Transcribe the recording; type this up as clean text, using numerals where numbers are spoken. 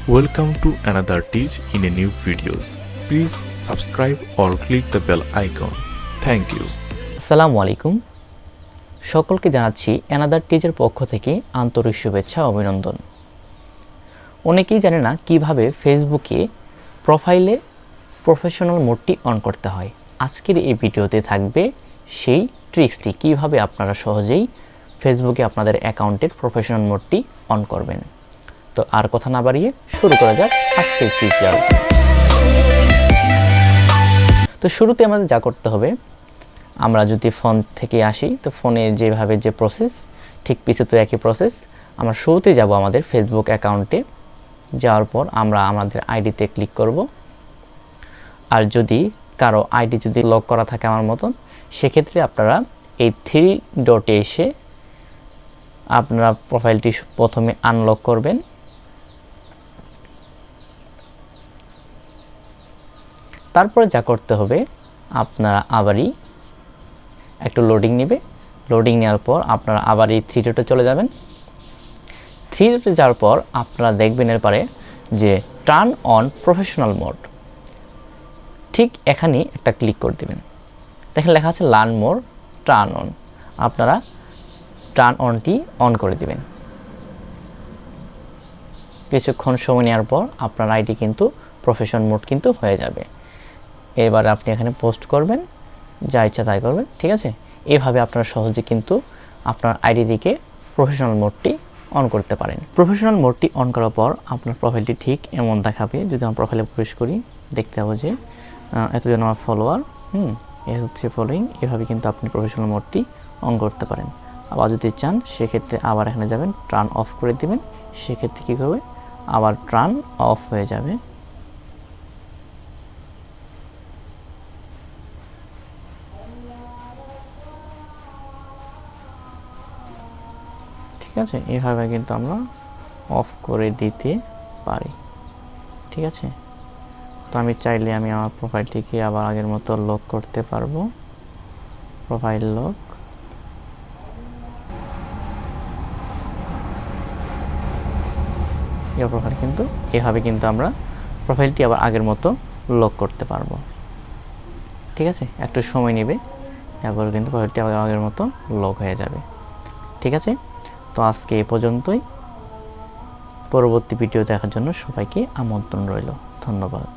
Welcome to another teach in a new videos. Please subscribe or click the bell icon. Thank you. আসসালামু আলাইকুম। সকলকে জানাচ্ছি another টিচের পক্ষ থেকে আন্তরিক শুভেচ্ছা ও অভিনন্দন। অনেকেই জানে না কিভাবে ফেসবুকে প্রোফাইলে প্রফেশনাল মোডটি অন করতে হয়। আজকের এই ভিডিওতে থাকবে সেই ট্রিক্সটি কিভাবে আপনারা সহজেই ফেসবুকে আপনাদের অ্যাকাউন্টের প্রফেশনাল মোডটি অন করবেন। তো আর কথা না বাড়িয়ে শুরু করা যাক আজকের টিউটোরিয়াল। তো শুরুতে আমাদের যা করতে হবে, আমরা যদি ফোন থেকে আসি তো ফোনে যেভাবে যে প্রসেস ঠিক পিছে তো একই প্রসেস। আমরা শুরুতে যাব আমাদের ফেসবুক অ্যাকাউন্টে, যাওয়ার পর আমরা আমাদের আইডিতে ক্লিক করব। আর যদি কারো আইডি যদি লক করা থাকে আমার মতন, সেক্ষেত্রে আপনারা এই 3 ডটে এসে আপনারা প্রোফাইলটি প্রথমে আনলক করবেন। তারপরে যা করতে হবে, আপনারা আবারই একটু লোডিং নেবে। লোডিং নেওয়ার পর আপনারা আবার এই 3 ডটে চলে যাবেন। 3 ডটে যাওয়ার পর আপনারা দেখবেন এরপরে যে টার্ন অন প্রফেশনাল মোড, ঠিক এখানেই একটা ক্লিক করে দেবেন। দেখেন লেখা আছে লার্ন মোর টার্ন অন। আপনারা টার্ন অনটি অন করে দেবেন। কিছুক্ষণ সময় নেওয়ার পর আপনার আইডি কিন্তু প্রফেশনাল মোড কিন্তু হয়ে যাবে। এবার আপনি এখানে পোস্ট করবেন, যা ইচ্ছা তাই করবেন, ঠিক আছে। এইভাবে আপনারা সহজে কিন্তু আপনার আইডি থেকে প্রফেশনাল মোডটি অন করতে পারেন। প্রফেশনাল মোডটি অন করার পর আপনার প্রোফাইলটি ঠিক এমন দেখাবে। যদি আমরা প্রোফাইলে প্রবেশ করি, দেখতে পাবো যে এতজন আমার ফলোয়ার, এ হচ্ছে ফলোয়িং। এভাবে কিন্তু আপনি প্রফেশনাল মোডটি অন করতে পারেন। আবার যদি চান সেক্ষেত্রে আবার এখানে যাবেন, টার্ন অফ করে দিবেন। সেক্ষেত্রে কী হবে, আবার টার্ন অফ হয়ে যাবে। ঠিক আছে, এইভাবে কিন্তু আমরা অফ করে দিতে পারি। ঠিক আছে, তো আমি চাইলে আমি আমার প্রোফাইলটিকে আবার আগের মতো লক করতে পারবো। প্রোফাইল লক, এই প্রোফাইল কিন্তু এভাবে কিন্তু আমরা প্রোফাইলটি আবার আগের মতো লক করতে পারবো। ঠিক আছে, একটু সময় নেবে, এরপর কিন্তু প্রোফাইলটি আবার আগের মতো লক হয়ে যাবে। ঠিক আছে, তো আজকে এই পর্যন্তই। পরবর্তী ভিডিও দেখার জন্য সবাইকে আমন্ত্রণ রইল। ধন্যবাদ।